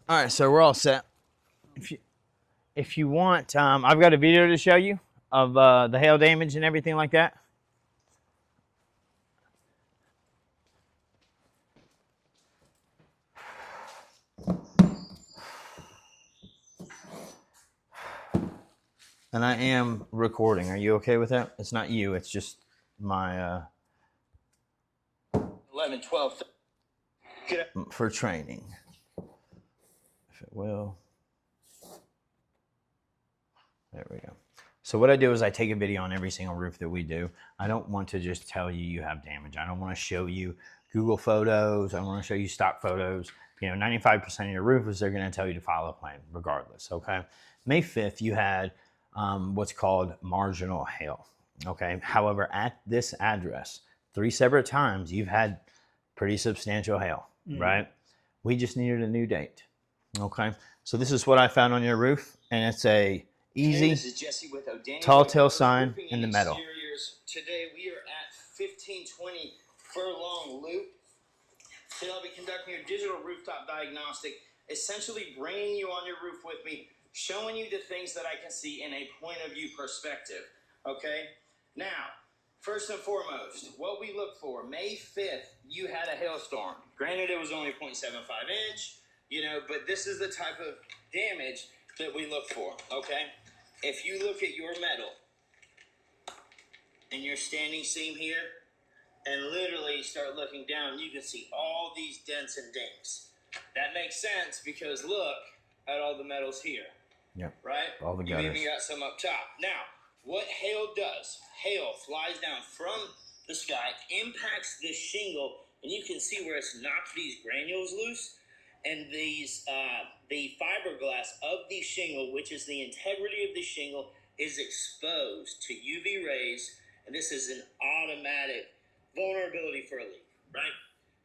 All right, so we're all set. If you want, I've got a video to show you of the hail damage and everything like that. And I am recording. Are you okay with that? It's not you. It's just my 11, 12 for training. If it will. There we go. So what I do is I take a video on every single roof that we do. I don't want to just tell you you have damage. I don't want to show you Google photos. I want to show you stock photos. You know, 95% of your roofers, they're going to tell you to file a claim regardless, okay? May 5th, you had what's called marginal hail, okay? However, at this address, 3 separate times, you've had pretty substantial hail, right? We just needed a new date, okay? So this is what I found on your roof, and it's a easy, tall tale sign in the metal. Today we are at 1520 Furlong Loop. Today I'll be conducting a digital rooftop diagnostic, essentially bringing you on your roof with me, showing you the things that I can see in a point of view perspective, okay? Now, first and foremost, what we look for, May 5th, you had a hailstorm. Granted, it was only 0.75 inch, you know, but this is the type of damage that we look for, okay? If you look at your metal and your standing seam here and literally start looking down, you can see all these dents and dinks. That makes sense because look at all the metals here. Yep. Right? All the gutters. You even got some up top. Now, what hail does, hail flies down from the sky, impacts this shingle, and you can see where it's knocked these granules loose. And these, the fiberglass of the shingle, which is the integrity of the shingle, is exposed to UV rays, and this is an automatic vulnerability for a leak, right?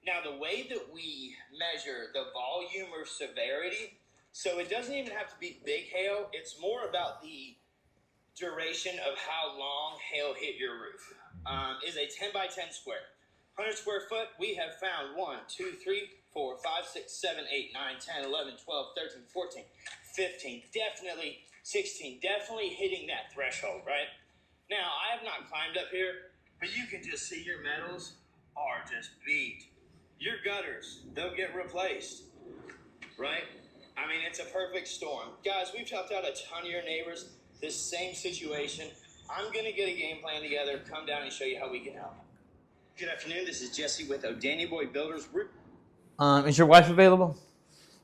Now, the way that we measure the volume or severity, so it doesn't even have to be big hail, it's more about the duration of how long hail hit your roof. Is a 10 by 10 square. 100 square foot, we have found 1, 2, 3, 4, 5, 6, 7, 8, 9, 10, 11, 12, 13, 14, 15, definitely 16, definitely hitting that threshold, right? Now, I have not climbed up here, but you can just see your metals are just beat. Your gutters, they'll get replaced, right? I mean, it's a perfect storm. Guys, we've helped out a ton of your neighbors, this same situation. I'm going to get a game plan together, come down and show you how we can help. Good afternoon, this is Jesse with O'Danny Boy Builders. Is your wife available?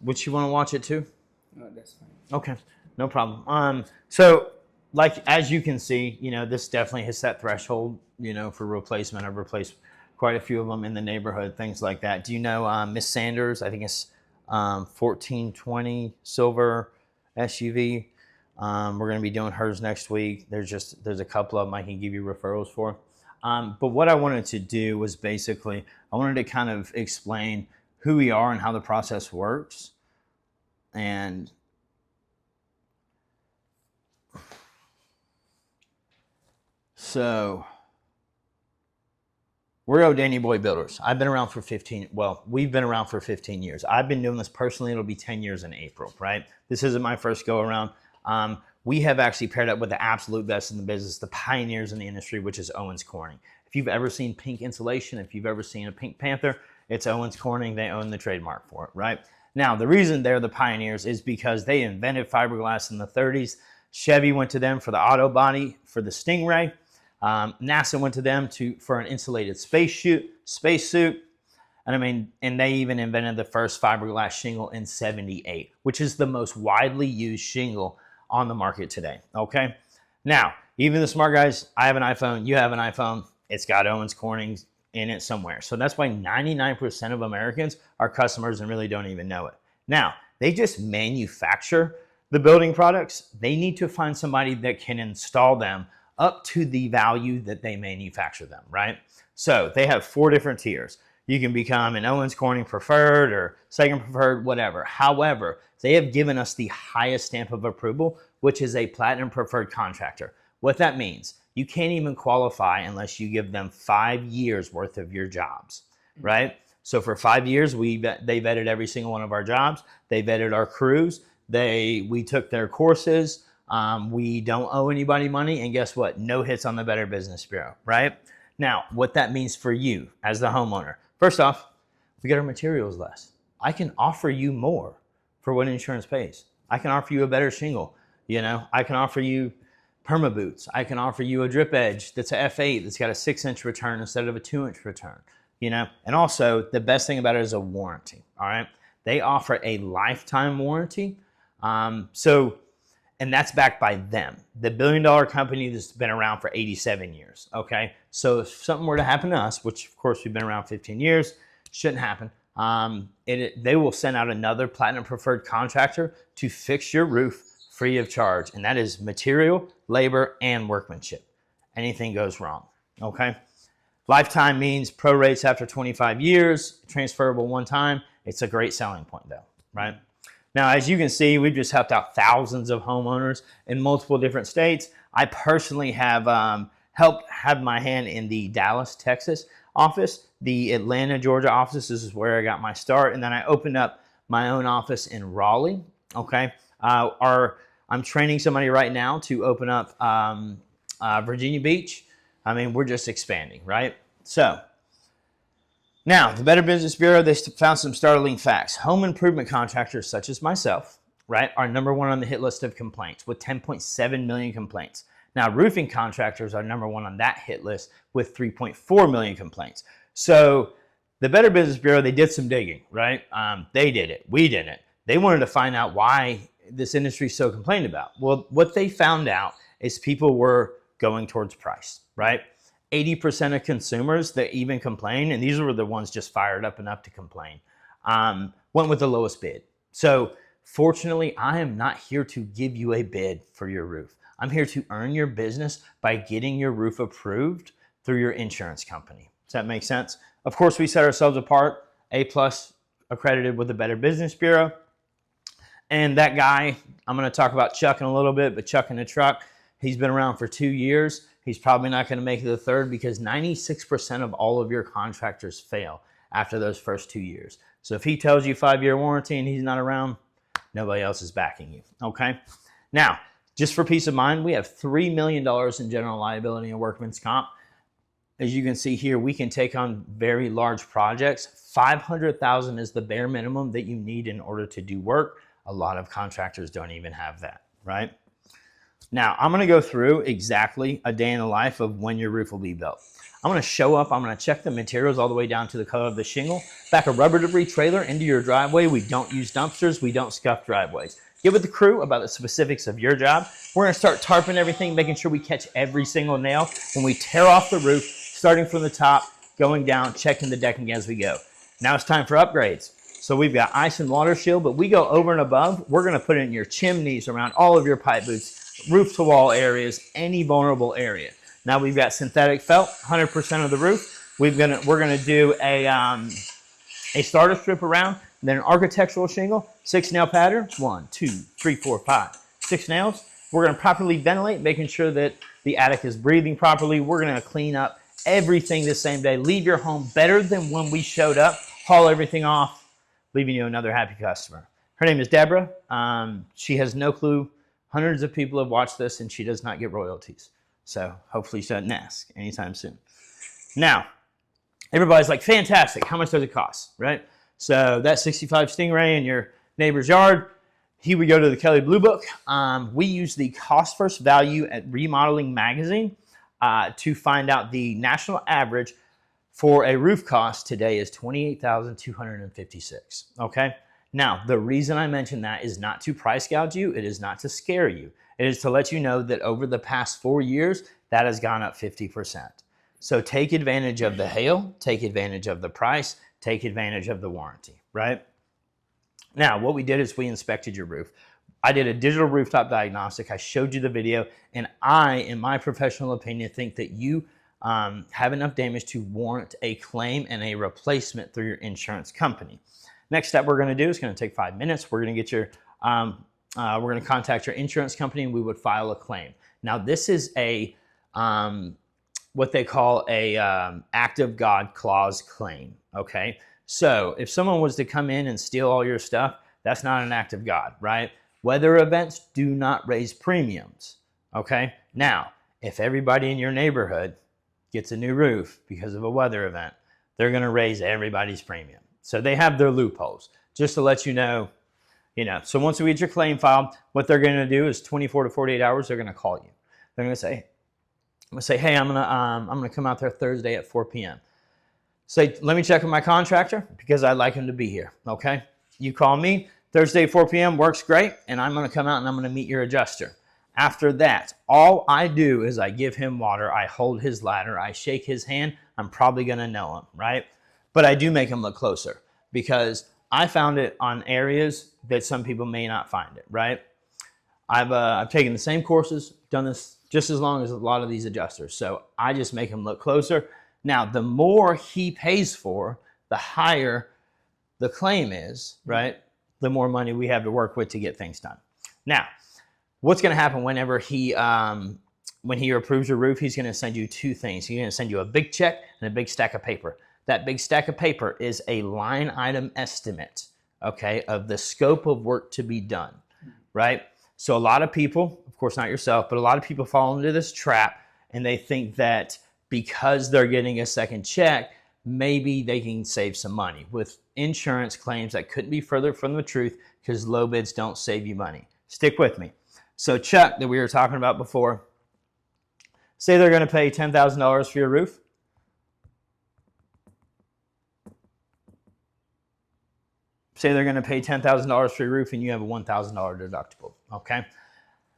Would she want to watch it too? No, that's fine. Okay, no problem. So, like, as you can see, you know, this definitely hits that threshold, you know, for replacement. I've replaced quite a few of them in the neighborhood, things like that. Do you know Miss Sanders? I think it's 1420 silver SUV. We're going to be doing hers next week. There's a couple of them I can give you referrals for. But what I wanted to do was basically, I wanted to kind of explain who we are and how the process works. And so we're O'Danny Boy Builders. I've been around for we've been around for 15 years. I've been doing this personally. It'll be 10 years in April, right? This isn't my first go around. We have actually paired up with the absolute best in the business, the pioneers in the industry, which is Owens Corning. If you've ever seen pink insulation, if you've ever seen a Pink Panther, it's Owens Corning. They own the trademark for it, right? Now, the reason they're the pioneers is because they invented fiberglass in the 30s. Chevy went to them for the auto body for the Stingray. NASA went to them for an insulated spacesuit. And they even invented the first fiberglass shingle in '78, which is the most widely used shingle on the market today, okay? Now, even the smart guys, I have an iPhone, you have an iPhone, it's got Owens Corning in it somewhere. So that's why 99% of Americans are customers and really don't even know it. Now, they just manufacture the building products. They need to find somebody that can install them up to the value that they manufacture them, right? So they have 4 different tiers. You can become an Owens Corning preferred or second preferred, whatever. However, they have given us the highest stamp of approval, which is a platinum preferred contractor. What that means, you can't even qualify unless you give them 5 years worth of your jobs, right? So for 5 years, they vetted every single one of our jobs. They vetted our crews. We took their courses. We don't owe anybody money. And guess what? No hits on the Better Business Bureau, right? Now, what that means for you as the homeowner. First off, we get our materials less. I can offer you more for what insurance pays. I can offer you a better shingle. I can offer you perma boots. I can offer you a drip edge that's a F8 that's got a 6-inch return instead of a 2-inch return. And also the best thing about it is a warranty. All right, they offer a lifetime warranty. And that's backed by them, the billion-dollar company that's been around for 87 years. Okay, so if something were to happen to us, which of course we've been around 15 years, shouldn't happen. They will send out another Platinum Preferred contractor to fix your roof free of charge, and that is material, labor, and workmanship. Anything goes wrong. Okay. Lifetime means prorates after 25 years, transferable one time. It's a great selling point though, right? Now, as you can see, we've just helped out thousands of homeowners in multiple different states. I personally have helped have my hand in the Dallas, Texas office. The Atlanta, Georgia office, this is where I got my start. And then I opened up my own office in Raleigh, okay? I'm training somebody right now to open up Virginia Beach. I mean, we're just expanding, right? So now, the Better Business Bureau, they found some startling facts. Home improvement contractors such as myself, right, are number one on the hit list of complaints with 10.7 million complaints. Now, roofing contractors are number one on that hit list with 3.4 million complaints. So the Better Business Bureau, they did some digging, right? They did it. We didn't. They wanted to find out why this industry is so complained about. Well, what they found out is people were going towards price, right? 80% of consumers that even complain, and these were the ones just fired up enough to complain, went with the lowest bid. So fortunately, I am not here to give you a bid for your roof. I'm here to earn your business by getting your roof approved through your insurance company. Does that make sense? Of course, we set ourselves apart, A+ accredited with the Better Business Bureau. And that guy, I'm going to talk about Chuck in a little bit, but Chuck in the truck, he's been around for 2 years. He's probably not going to make it the third because 96% of all of your contractors fail after those first 2 years. So if he tells you 5-year warranty and he's not around, nobody else is backing you, okay? Now, just for peace of mind, we have $3 million in general liability and workman's comp. As you can see here, we can take on very large projects. $500,000 is the bare minimum that you need in order to do work. A lot of contractors don't even have that, right? Now, I'm going to go through exactly a day in the life of when your roof will be built. I'm going to show up. I'm going to check the materials all the way down to the color of the shingle. Back a rubber debris trailer into your driveway. We don't use dumpsters. We don't scuff driveways. Get with the crew about the specifics of your job. We're going to start tarping everything, making sure we catch every single nail. When we tear off the roof, starting from the top, going down, checking the decking as we go. Now it's time for upgrades. So we've got ice and water shield, but we go over and above. We're going to put it in your chimneys, around all of your pipe boots, roof to wall areas, any vulnerable area. Now we've got synthetic felt, 100% of the roof. We're gonna do a starter strip around, then an architectural shingle, 6 nail pattern, 1, 2, 3, 4, 5, 6 nails. We're gonna properly ventilate, making sure that the attic is breathing properly. We're gonna clean up everything the same day. Leave your home better than when we showed up. Haul everything off, leaving you another happy customer. Her name is Deborah. She has no clue. Hundreds of people have watched this and she does not get royalties. So hopefully she doesn't ask anytime soon. Now, everybody's like, fantastic. How much does it cost, right? So that 65 Stingray in your neighbor's yard, here we go to the Kelley Blue Book. We use the Cost First Value at Remodeling Magazine to find out the national average for a roof cost today is $28,256, okay? Now, the reason I mention that is not to price gouge you. It is not to scare you. It is to let you know that over the past 4 years, that has gone up 50%. So take advantage of the hail, take advantage of the price, take advantage of the warranty, right? Now, what we did is we inspected your roof. I did a digital rooftop diagnostic. I showed you the video, and I, in my professional opinion, think that you have enough damage to warrant a claim and a replacement through your insurance company. Next step we're going to do is going to take 5 minutes. We're going to get your, we're going to contact your insurance company and we would file a claim. Now this is a, what they call a act of God clause claim. Okay. So if someone was to come in and steal all your stuff, that's not an act of God, right? Weather events do not raise premiums, okay? Now, if everybody in your neighborhood gets a new roof because of a weather event, they're going to raise everybody's premium. So they have their loopholes. Just to let you know, so once we get your claim filed, what they're going to do is 24 to 48 hours, they're going to call you. They're going to say, hey, I'm going to come out there Thursday at 4 p.m. Say, let me check with my contractor because I'd like him to be here, okay? You call me, Thursday, 4 p.m. works great, and I'm going to come out and I'm going to meet your adjuster. After that, all I do is I give him water, I hold his ladder, I shake his hand. I'm probably going to know him, right? But I do make him look closer because I found it on areas that some people may not find it, right? I've taken the same courses, done this just as long as a lot of these adjusters. So I just make him look closer. Now, the more he pays for, the higher the claim is, right? The more money we have to work with to get things done. Now, what's going to happen whenever when he approves your roof, he's going to send you two things. He's going to send you a big check and a big stack of paper. That big stack of paper is a line item estimate, okay, of the scope of work to be done, right? So a lot of people, of course not yourself, but a lot of people fall into this trap and they think that because they're getting a second check, maybe they can save some money with insurance claims that couldn't be further from the truth because low bids don't save you money. Stick with me. So Chuck, that we were talking about before, say they're going to pay $10,000 for your roof. Say they're going to pay $10,000 for your roof and you have a $1,000 deductible, okay?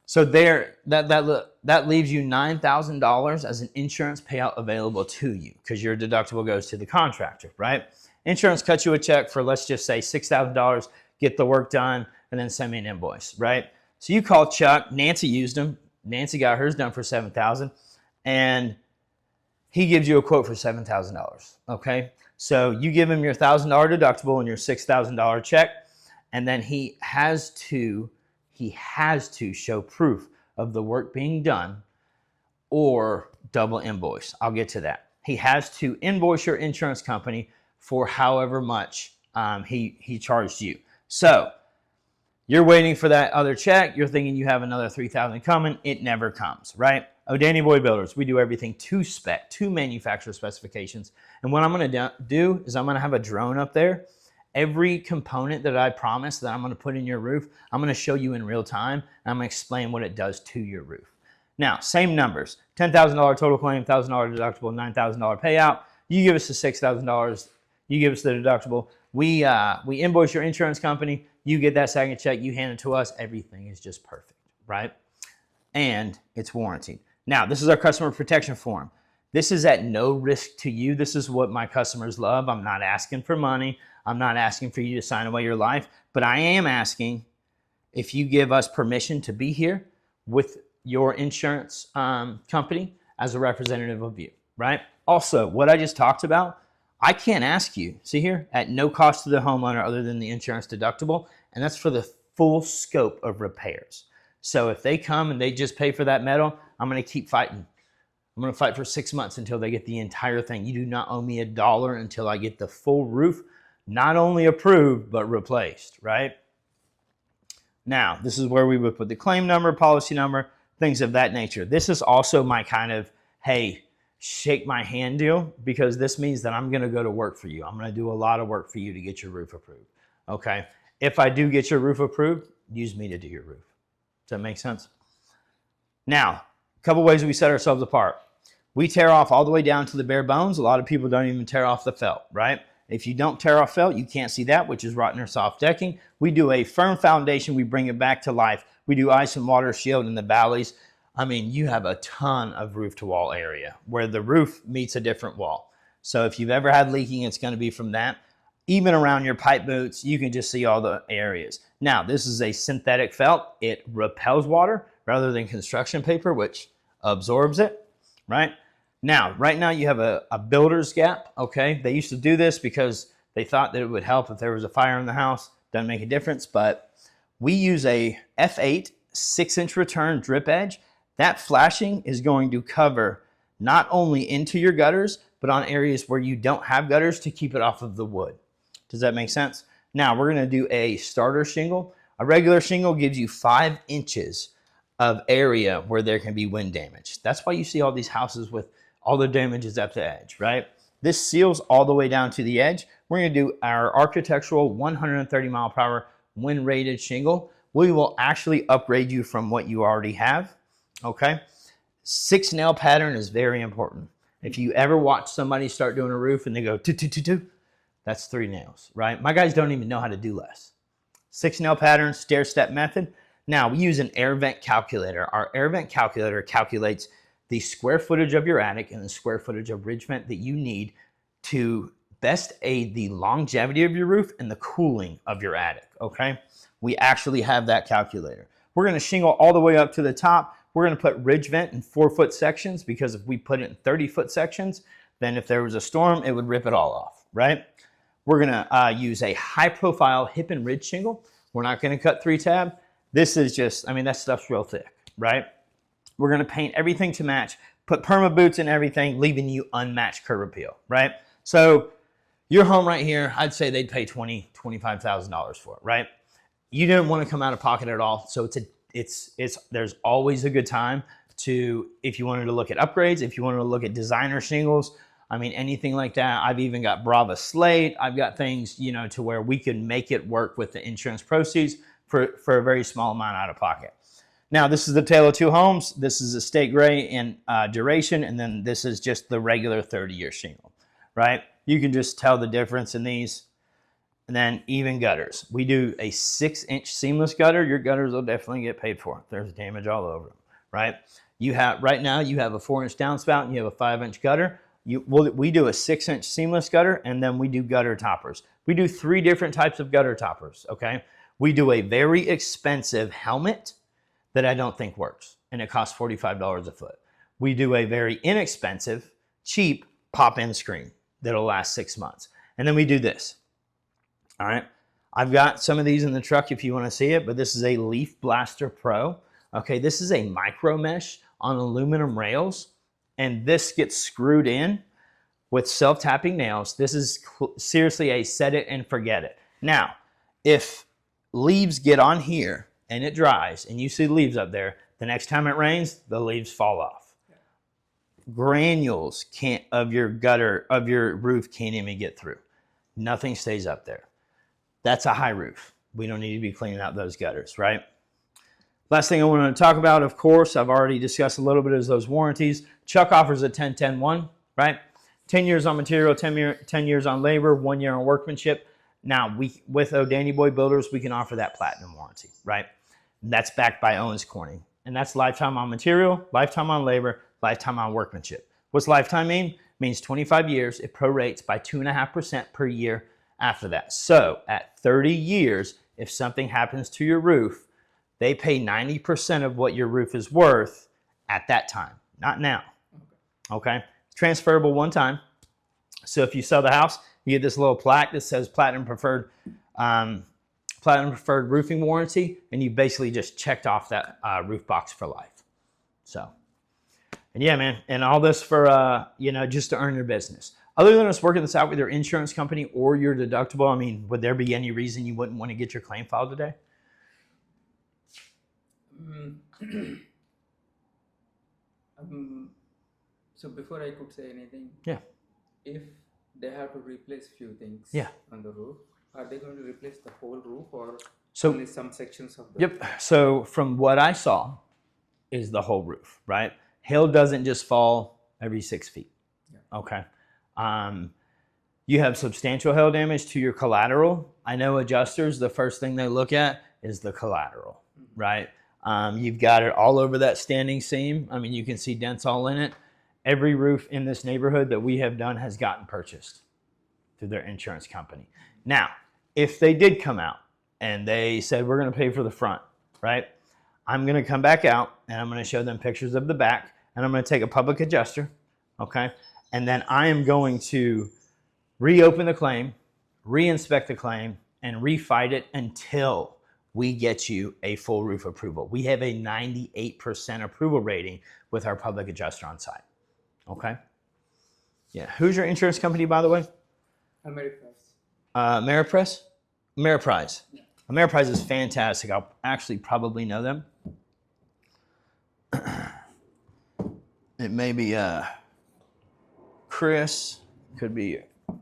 So there, that leaves you $9,000 as an insurance payout available to you because your deductible goes to the contractor, right? Insurance cuts you a check for, let's just say, $6,000, get the work done, and then send me an invoice, right? So you call Chuck, Nancy used him, Nancy got hers done for $7,000, and he gives you a quote for $7,000, okay? So you give him your $1,000 deductible and your $6,000 check, and then he has to show proof of the work being done or double invoice. I'll get to that. He has to invoice your insurance company for however much he charged you. So you're waiting for that other check. You're thinking you have another $3,000 coming. It never comes, right? O'Danny Boy Builders, we do everything to spec, to manufacturer specifications. And what I'm going to do is I'm going to have a drone up there. Every component that I promise that I'm going to put in your roof, I'm going to show you in real time. And I'm going to explain what it does to your roof. Now, same numbers, $10,000 total claim, $1,000 deductible, $9,000 payout. You give us the $6,000. You give us the deductible. We invoice your insurance company. You get that second check. You hand it to us. Everything is just perfect, right? And it's warranted. Now, this is our customer protection form. This is at no risk to you. This is what my customers love. I'm not asking for money. I'm not asking for you to sign away your life, but I am asking if you give us permission to be here with your insurance company as a representative of you, right? Also, what I just talked about, I can't ask you, see here, at no cost to the homeowner other than the insurance deductible, and that's for the full scope of repairs. So if they come and they just pay for that metal, I'm going to keep fighting. I'm going to fight for 6 months until they get the entire thing. You do not owe me $1 until I get the full roof, not only approved, but replaced, right? Now, this is where we would put the claim number, policy number, things of that nature. This is also my kind of, hey, shake my hand deal, because this means that I'm going to go to work for you. I'm going to do a lot of work for you to get your roof approved, okay? If I do get your roof approved, use me to do your roof. Does that make sense? Now, a couple ways we set ourselves apart. We tear off all the way down to the bare bones. A lot of people don't even tear off the felt, right? If you don't tear off felt, you can't see that, which is rotten or soft decking. We do a firm foundation. We bring it back to life. We do ice and water shield in the valleys. I mean, you have a ton of roof to wall area where the roof meets a different wall. So if you've ever had leaking, it's going to be from that. Even around your pipe boots, you can just see all the areas. Now, this is a synthetic felt. It repels water rather than construction paper, which absorbs it, right? Now, right now you have a builder's gap, okay? They used to do this because they thought that it would help if there was a fire in the house. Doesn't make a difference, but we use a F8 6-inch return drip edge. That flashing is going to cover not only into your gutters, but on areas where you don't have gutters to keep it off of the wood, Does that make sense? Now we're going to do a starter shingle. A regular shingle gives you 5 inches of area where there can be wind damage. That's why you see all these houses with all the damages at the edge, right? This seals all the way down to the edge. We're going to do our architectural 130 mile per hour wind rated shingle. We will actually upgrade you from what you already have, okay? 6 nail pattern is very important. If you ever watch somebody start doing a roof and they go 2, 2, 2, 2, that's 3 nails, right? My guys don't even know how to do less. 6 nail pattern, stair step method. Now we use an air vent calculator. Our air vent calculator calculates the square footage of your attic and the square footage of ridge vent that you need to best aid the longevity of your roof and the cooling of your attic, okay? We actually have that calculator. We're gonna shingle all the way up to the top. We're gonna put ridge vent in 4-foot sections, because if we put it in 30-foot sections, then if there was a storm, it would rip it all off, right? We're gonna use a high profile hip and ridge shingle. We're not gonna cut 3-tab. This is just, I mean, that stuff's real thick, right? We're gonna paint everything to match, put perma boots and everything, leaving you unmatched curb appeal, right? So your home right here, I'd say they'd pay $20,000, $25,000 for it, right? You didn't want to come out of pocket at all. So there's always a good time to, if you wanted to look at upgrades, if you wanted to look at designer shingles, I mean, anything like that. I've even got Brava Slate. I've got things, you know, to where we can make it work with the insurance proceeds for a very small amount out of pocket. Now, this is the Tale of Two Homes. This is a State Gray in duration, and then this is just the regular 30-year shingle, right? You can just tell the difference in these. And then even gutters. We do a 6-inch seamless gutter. Your gutters will definitely get paid for. There's damage all over them, right? Right now you have a 4-inch downspout and you have a 5-inch gutter. We do a 6-inch seamless gutter, and then we do gutter toppers. We do 3 different types of gutter toppers, okay? We do a very expensive helmet that I don't think works, and it costs $45 a foot. We do a very inexpensive, cheap pop-in screen that'll last 6 months. And then we do this. All right, I've got some of these in the truck if you want to see it, but this is a Leaf Blaster Pro. Okay, this is a micro mesh on aluminum rails, and this gets screwed in with self-tapping nails. This is seriously a set it and forget it. Now, if leaves get on here and it dries and you see leaves up there, the next time it rains, the leaves fall off. Granules of your roof can't even get through. Nothing stays up there. That's a high roof. We don't need to be cleaning out those gutters, right? Last thing I want to talk about, of course, I've already discussed a little bit, is those warranties. Chuck offers a 10-10-1, right? 10 years on material, 10 years on labor, 1 year on workmanship. Now, with O'Danny Boy Builders, we can offer that platinum warranty, right? That's backed by Owens Corning. And that's lifetime on material, lifetime on labor, lifetime on workmanship. What's lifetime mean? It means 25 years. It prorates by 2.5% per year after that. So at 30 years, if something happens to your roof, they pay 90% of what your roof is worth at that time, not now. Okay? Transferable one time. So if you sell the house, you get this little plaque that says Platinum Preferred Roofing Warranty, and you basically just checked off that roof box for life. So, and yeah, man, and all this for, just to earn your business. Other than us working this out with your insurance company or your deductible, I mean, would there be any reason you wouldn't want to get your claim filed today? So before I could say anything, yeah, if they have to replace few things on the roof, are they going to replace the whole roof or only some sections of the roof? Yep. So from what I saw is the whole roof, right? Hail doesn't just fall every 6 feet. Yeah. Okay. You have substantial hail damage to your collateral. I know adjusters, the first thing they look at is the collateral, right? You've got it all over that standing seam. I mean, you can see dents all in it. Every roof in this neighborhood that we have done has gotten purchased through their insurance company. Now, if they did come out and they said, we're going to pay for the front, right? I'm going to come back out and I'm going to show them pictures of the back, and I'm going to take a public adjuster, okay? And then I am going to reopen the claim, re-inspect the claim, and refight it until we get you a full roof approval. We have a 98% approval rating with our public adjuster on site. Okay? Yeah. Who's your insurance company, by the way? Ameriprise. Ameriprise? Ameriprise. Ameriprise is fantastic. I'll actually probably know them. It may be Chris. Could be